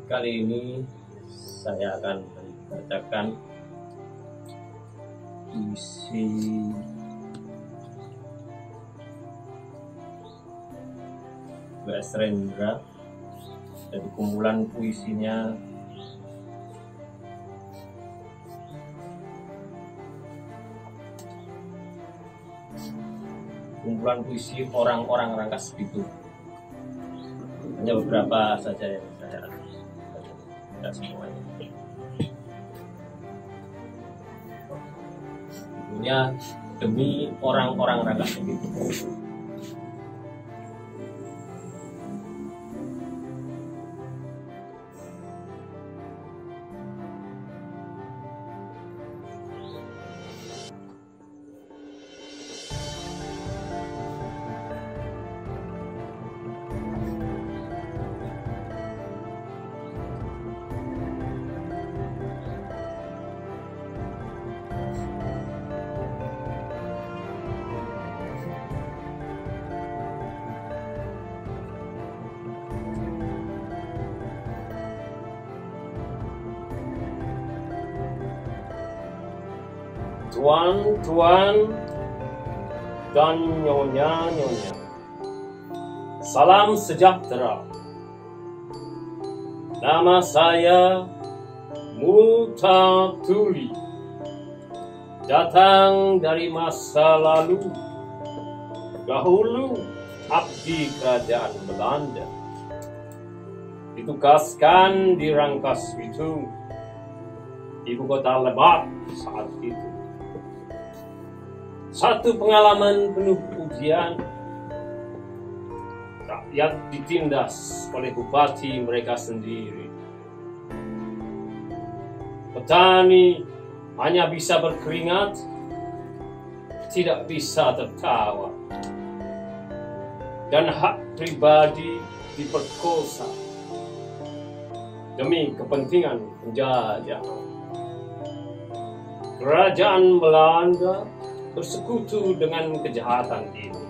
Kali ini saya akan membacakan puisi W.S. Rendra dari kumpulan puisinya kumpulan puisi orang-orang Rangkas Bitung. Hanya beberapa saja yang saya tidak semuanya. Judulnya Demi Orang-orang Rangkas Bitung. Tuan-tuan dan nyonya-nyonya, salam sejahtera. Nama saya Multatuli, datang dari masa lalu. Dahulu abdi kerajaan Belanda, ditugaskan di Rangkas Bitung, ibu kota Lebak saat itu. Satu pengalaman penuh ujian. Rakyat ditindas oleh bupati mereka sendiri. Petani hanya bisa berkeringat, tidak bisa tertawa. Dan hak pribadi diperkosa demi kepentingan penjajah. Kerajaan Belanda bersekutu dengan kejahatan ini.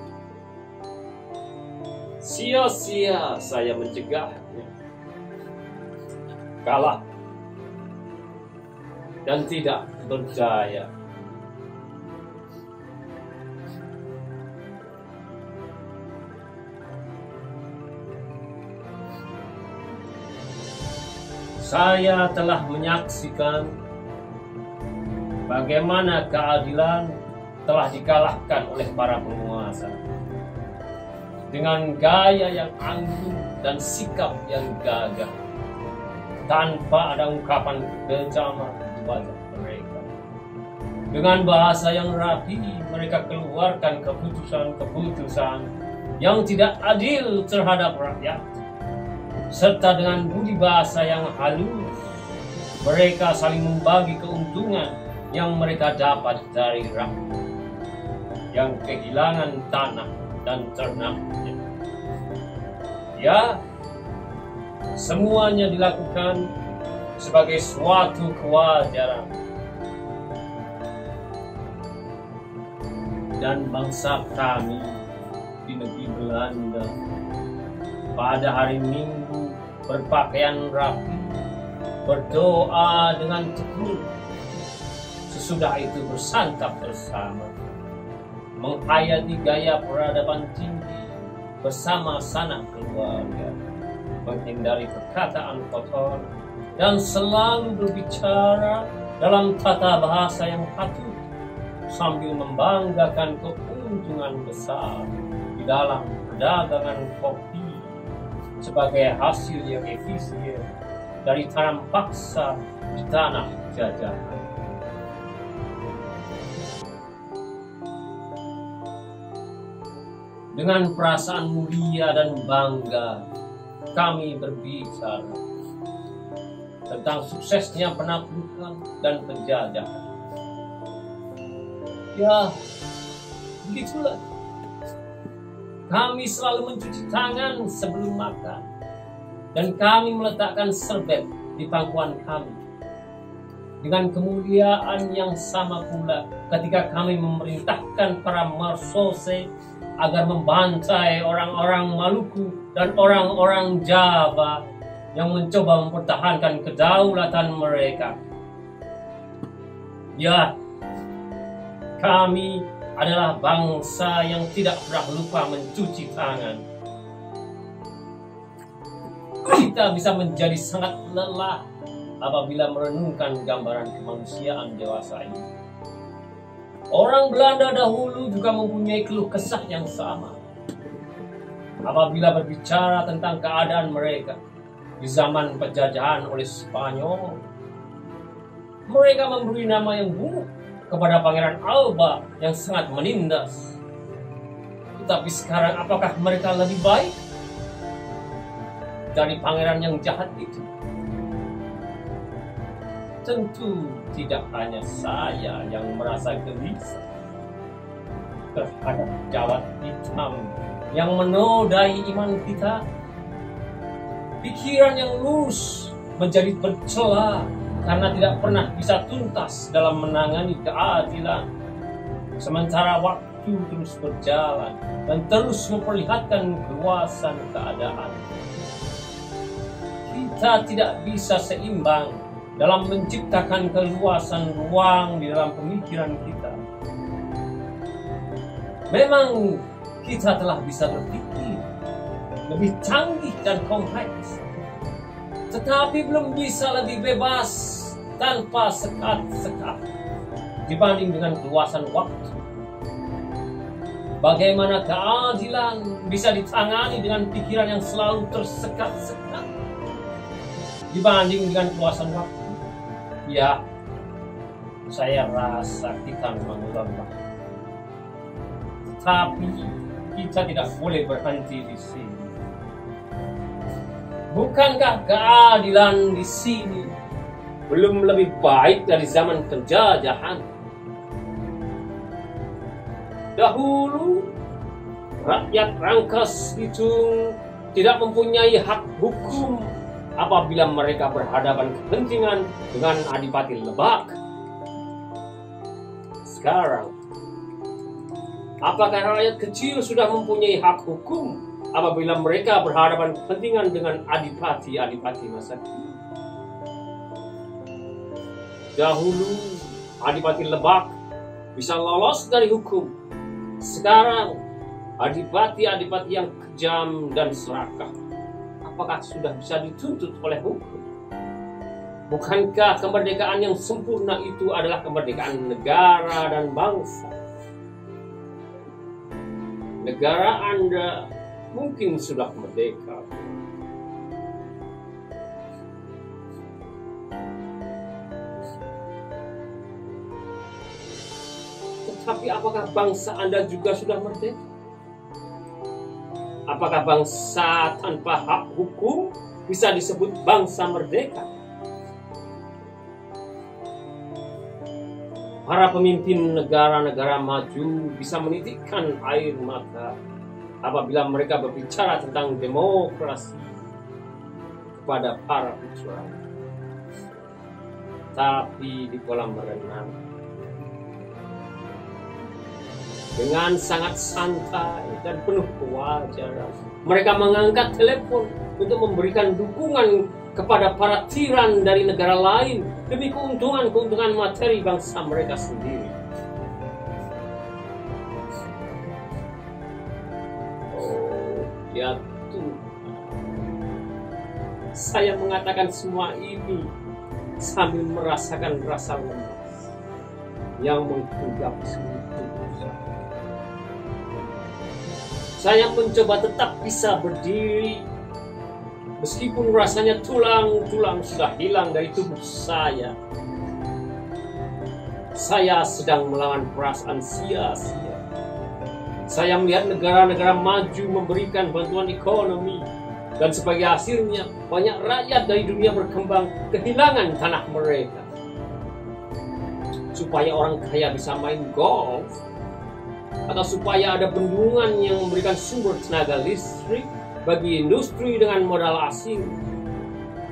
Sia-sia saya mencegahnya. Kalah dan tidak berdaya. Saya telah menyaksikan bagaimana keadilan telah dikalahkan oleh para penguasa dengan gaya yang anggun dan sikap yang gagah, tanpa ada ungkapan kecaman di wajah mereka. Dengan bahasa yang rapi, mereka keluarkan keputusan-keputusan yang tidak adil terhadap rakyat, serta dengan budi bahasa yang halus, mereka saling membagi keuntungan yang mereka dapat dari rakyat yang kehilangan tanah dan ternaknya. Ya, semuanya dilakukan sebagai suatu kewajaran. Dan bangsa kami di negeri Belanda pada hari Minggu berpakaian rapi, berdoa dengan tekun. Sesudah itu bersantap bersama, menghayati gaya peradaban tinggi bersama sanak keluarga, menghindari perkataan kotor, dan selalu berbicara dalam tata bahasa yang patut, sambil membanggakan keuntungan besar di dalam perdagangan kopi sebagai hasil yang efisien dari tanam paksa di tanah jajahan. Dengan perasaan mulia dan bangga, kami berbicara tentang suksesnya penaklukan dan penjajahan. Ya, begitulah. Kami selalu mencuci tangan sebelum makan, dan kami meletakkan serbet di pangkuan kami. Dengan kemuliaan yang sama pula ketika kami memerintahkan para marsose agar membantai orang-orang Maluku dan orang-orang Java yang mencoba mempertahankan kedaulatan mereka. Ya, kami adalah bangsa yang tidak pernah lupa mencuci tangan. Kita bisa menjadi sangat lelah apabila merenungkan gambaran kemanusiaan dewasa ini. Orang Belanda dahulu juga mempunyai keluh kesah yang sama apabila berbicara tentang keadaan mereka di zaman penjajahan oleh Spanyol. Mereka memberi nama yang buruk kepada Pangeran Alba yang sangat menindas. Tetapi sekarang apakah mereka lebih baik dari pangeran yang jahat itu? Tentu tidak hanya saya yang merasa gelisah terhadap jawat hitam yang menodai iman kita. Pikiran yang lurus menjadi bercela karena tidak pernah bisa tuntas dalam menangani keadilan. Sementara waktu terus berjalan dan terus memperlihatkan keluasan keadaan. Kita tidak bisa seimbang dalam menciptakan keluasan ruang di dalam pemikiran kita. Memang kita telah bisa berpikir lebih canggih dan kompleks, tetapi belum bisa lebih bebas tanpa sekat-sekat dibanding dengan keluasan waktu. Bagaimana keadilan bisa ditangani dengan pikiran yang selalu tersekat-sekat dibanding dengan keluasan waktu? Ya, saya rasa kita memang lemah. Tapi kita tidak boleh berhenti di sini. Bukankah keadilan di sini belum lebih baik dari zaman penjajahan? Dahulu, rakyat Rangkas Bitung tidak mempunyai hak hukum apabila mereka berhadapan kepentingan dengan Adipati Lebak. Sekarang, apakah rakyat kecil sudah mempunyai hak hukum apabila mereka berhadapan kepentingan dengan adipati-adipati masa kini? Dahulu, Adipati Lebak bisa lolos dari hukum. Sekarang, adipati-adipati yang kejam dan serakah apakah sudah bisa dituntut oleh hukum? Bukankah kemerdekaan yang sempurna itu adalah kemerdekaan negara dan bangsa? Negara Anda mungkin sudah merdeka, tetapi apakah bangsa Anda juga sudah merdeka? Apakah bangsa tanpa hak hukum bisa disebut bangsa merdeka? Para pemimpin negara-negara maju bisa menitikkan air mata apabila mereka berbicara tentang demokrasi kepada para putra. Tapi di kolam renang, dengan sangat santai dan penuh kewajaran, mereka mengangkat telepon untuk memberikan dukungan kepada para tiran dari negara lain demi keuntungan-keuntungan materi bangsa mereka sendiri. Oh, ya Tuhan, saya mengatakan semua ini sambil merasakan rasa lemas yang menghinggapi seluruh tubuh saya. Saya mencoba tetap bisa berdiri meskipun rasanya tulang-tulang sudah hilang dari tubuh saya. Saya sedang melawan perasaan sia-sia. Saya melihat negara-negara maju memberikan bantuan ekonomi, dan sebagai hasilnya banyak rakyat dari dunia berkembang kehilangan tanah mereka. Supaya orang kaya bisa main golf, atau supaya ada bendungan yang memberikan sumber tenaga listrik bagi industri dengan modal asing,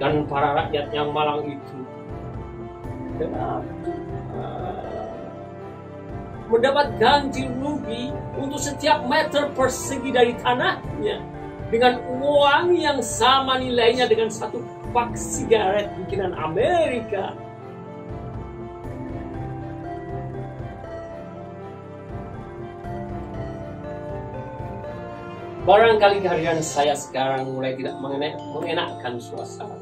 dan para rakyat yang malang itu mendapat ganti rugi untuk setiap meter persegi dari tanahnya. dengan uang yang sama nilainya dengan satu pak sigaret bikinan Amerika. Barangkali kehadiran saya sekarang mulai tidak mengenakkan suasana.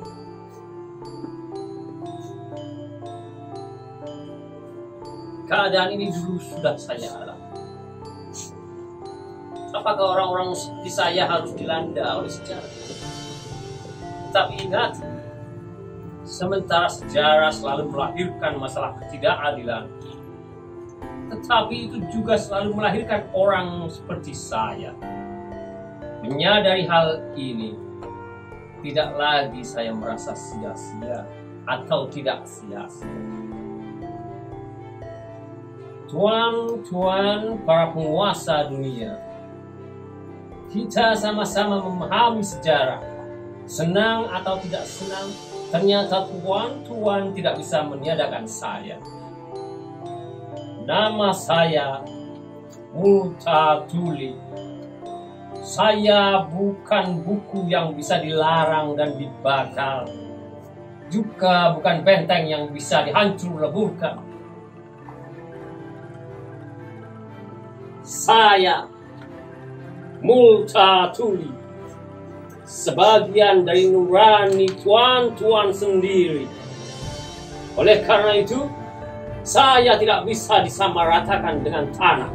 Keadaan ini dulu sudah saya alami. Apakah orang-orang seperti saya harus dilanda oleh sejarah? Tapi ingat, sementara sejarah selalu melahirkan masalah ketidakadilan, tetapi itu juga selalu melahirkan orang seperti saya. Menyadari hal ini, tidak lagi saya merasa sia-sia atau tidak sia-sia. Tuan-tuan para penguasa dunia, kita sama-sama memahami sejarah. Senang atau tidak senang, ternyata tuan-tuan tidak bisa meniadakan saya. Nama saya Multatuli. Saya bukan buku yang bisa dilarang dan dibakar. Juga bukan benteng yang bisa dihancur leburkan. Saya Multatuli, sebagian dari nurani tuan-tuan sendiri. Oleh karena itu, saya tidak bisa disamaratakan dengan tanah.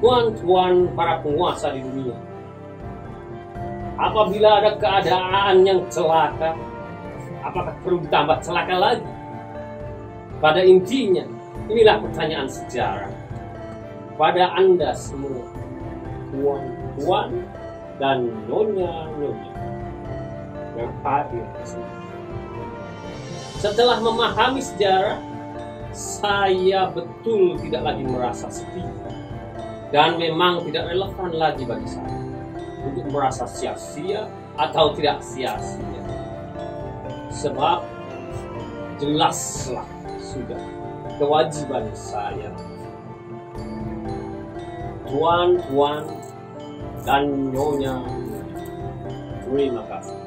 Tuan-tuan para penguasa di dunia, apabila ada keadaan yang celaka, apakah perlu ditambah celaka lagi? Pada intinya, inilah pertanyaan sejarah. Pada Anda semua, tuan-tuan dan nyonya-nyonya yang hadir di sini. Setelah memahami sejarah, saya betul tidak lagi merasa sepi. Dan memang tidak relevan lagi bagi saya untuk merasa sia-sia atau tidak sia-sia. Sebab jelaslah sudah kewajiban saya. Tuan-tuan dan nyonya, terima kasih.